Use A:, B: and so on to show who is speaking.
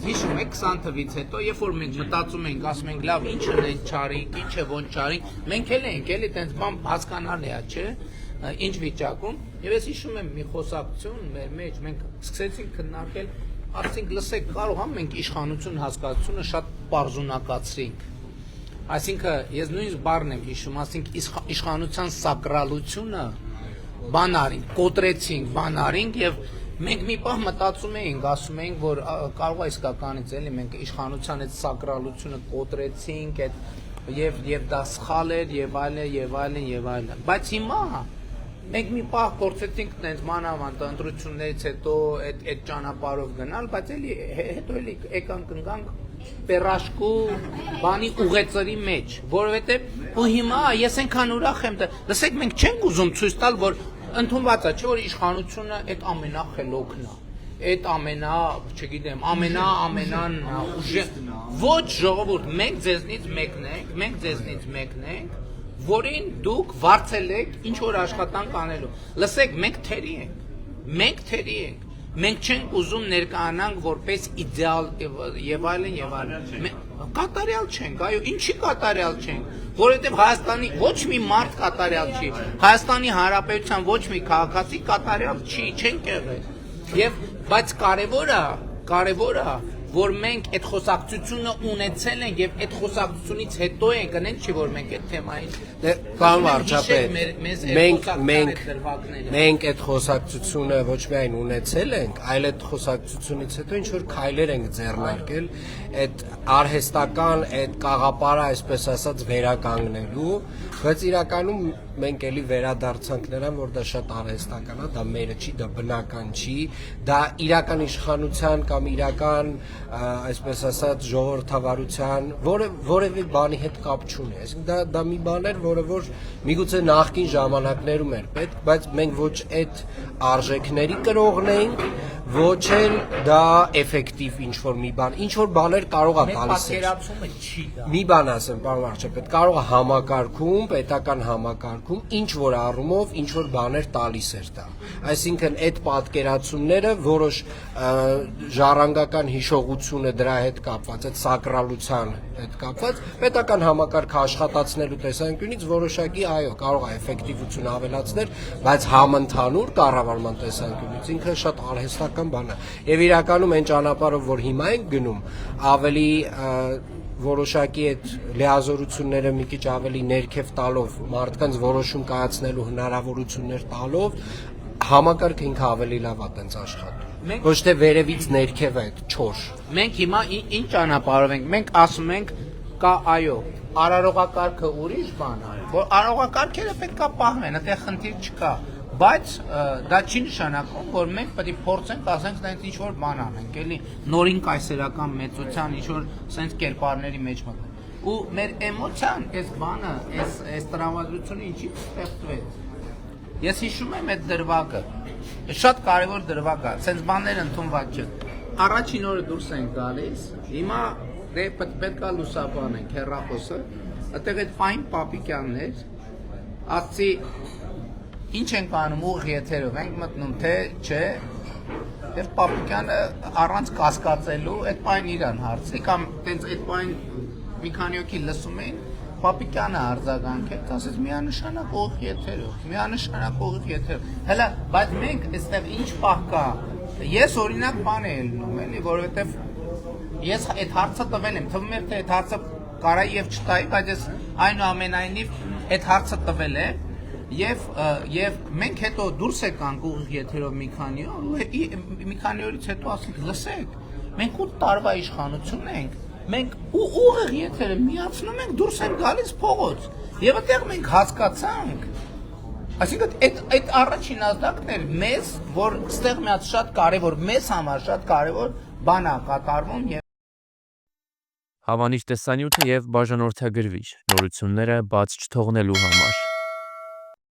A: հիշում եք 20 թվից հետո, երբ որ մենք մտածում ենք, ասում ենք, լավ, ինչ են չարինք, ինչ է ոնց չարինք, մենք էլ ենք, էլի տենց բան հասկանալի է, չէ՞, ինչ վիճակում, եւ ես հիշում եմ մի խոսակցություն մեր մեջ, մենք սկսեցինք քննարկել, ասենք, լսեք, կարող է մենք իշխանություն հասկացությունը շատ պարզունակացրինք։ Այսինքն, ես նույնիսկ բառն եմ հիշում, ասենք, իշխանության սակրալությունը բան արինք, կոտրեցինք, բան արինք եւ մենք մի պահ մտածում էինք, ասում էինք, որ կարող է իսկականից էլի մենք իշխանության այդ սակրալությունը կոտրեցինք, այդ եւ դա սխալ էր եւ այլն եւ այլն եւ այլն։ Բայց հիմա մենք մի պահ փորձեցինք տենց մանավանդ ընտրություններից հետո այդ ճանապարհով գնալ, բայց էլի հետո էլի եկանք ընկանք պերաշկու բանի ուղեցրի մեջ, որովհետեւ ու հիմա ես այնքան ուրախ եմ, լսեք, մենք չենք ուզում ցույց տալ, որ ընդունված է, չէ՞ որ իշխանությունը այդ ամենախելոքն է, այդ չգիտեմ, ամենան ուժը, ոչ ժողովուրդ, մենք ձեզնից մեկն ենք, որին դուք վարձել եք ինչ որ աշխատանք անելու։ Լսեք, մենք թերի ենք, մենք չենք ուզում ներկայանանք որպես իդեալ եւ այլն, կատարյալ չենք, այո, ինչի կատարյալ չենք, որովհետեւ Հայաստանի ոչ մի մարդ կատարյալ չի, Հայաստանի Հանրապետության ոչ մի քաղաքացի կատարյալ չի, չենք եղել, եւ բայց կարևորը որ մենք այդ խոսակցությունը ունեցել ենք եւ այդ խոսակցությունից հետո է գնենք, չի որ մենք այդ թեմային
B: Պարոն վարչապետ, մենք այդ խոսակցությունը ոչ միայն ունեցել ենք, այլ այդ խոսակցությունից հետո ինչ որ քայլեր ենք ձեռնարկել այդ արհեստական, այդ կաղապարը, այսպես ասած, վերականգնելու, բայց իրականում մենք էլի վերադարձանք նրան, որ դա շատ արհեստական է, դա մերը չի, դա բնական չի, դա իրական իշխանության կամ իրական, այսպես ասած, ժողովրդավարության որևէ բանի հետ կապ չունի, այսինքն դա մի բան էր, որը որ միգուցե նախկին ժամանակներում էր պետք, բայց մենք ոչ այդ արժեքների կրողն ենք, ոչ էլ դա էֆեկտիվ ինչ-որ մի բան, ինչ-որ բաներ կարող է տալիս էր։ Մի բան ասեմ, պարոն վարչապետ, կարող է համակարգում, պետական համակարգում, ինչ-որ առումով, ինչ-որ բաներ տալիս էր դա։ Այսինքն այդ պատկերացումները, որոշ ժառանգական հիշողությունը դրա հետ կապված, այդ սակրալության հետ կապված, պետական համակարգը աշխատացնելու տեսանկյունից որոշակի, այո, կարող է էֆեկտիվություն ավելացնել, բայց համընդհանուր կառավարման տեսանկյունից ինքը շատ արհեստական բան է։ Եվ իրականում այն ճանապարհով, որ հիմա ենք գնում, ավելի որոշակի այդ լիազորությունները մի քիչ ավելի ներքև տալով, մարդկանց որոշում կայացնելու հնարավորություններ տալով, համակարգը ինքը ավելի լավ է տենց աշխատում։ Ոչ թե վերևից ներքև է չոր։
A: Մենք հիմա ինչ ճանապարհով ենք, մենք ասում ենք կա այո, արարողակարգը ուրիշ բան է, որ արարողակարգերը պետք է պահվեն, այդտեղ խնդիր չկա, բայց դա չի նշանակում, որ մենք պետք է փորձենք, ասենք, այնպես ինչ որ բան անենք, էլի նորին կայսերական մեծության ինչ որ sense կերպարների մեջ մտնենք։ Ու մեր էմոցիան, այս բանը, այս տրամադրությունը ինչի ստեղծվեց։ Ես հիշում եմ այդ դրվագը, շատ կարևոր դրվագ է, sense բաներ ընդունված չէ։ Առաջին օրը դուրս ենք գալիս, հիմա պետք է լուսաբանենք հեռախոսը, այդտեղ այդ պայն պապիկյաններ, ասցի ինչ ենք անում ուղիղ եթերով, ենք մտնում թե չէ, եւ պապիկյանը առանց կասկածելու այդ պայն իրան հարցրի, կամ տենց այդ պայն մի քանի օքի լսում էին, պապիկյանը արձագանքեց, ասեց միանշանակ ուղիղ եթերով, հələ, բայց մենք այստեղ ինչ պահ կա, ես օրինակ բան եմ լնում, էլի, որովհետեւ ես այդ հարցը տվել եմ, թվում էր թե այդ հարցը կարա եւ չտայի, բայց ես այնուամենայնիվ այդ հարցը տվել եմ Եվ մենք հետո դուրս եկանք ուղիղ եթերով մի քանի օրից հետո ասենք, լսեք, մենք 8 տարվա իշխանություն ենք, մենք ուղիղ եթերը միացնում ենք, դուրս ենք գալիս փողոց, եւ այդտեղ մենք հասկացանք, այսինքն այդ առաջին ազդակն էր մեզ, որ ստեղ միած շատ կարևոր, մեզ համար շատ կարևոր բան է կատարվում եւ
C: Հավանիչ տեսանյութը եւ բաժանորդագրվիչ նորությունները բաց չթողնելու համար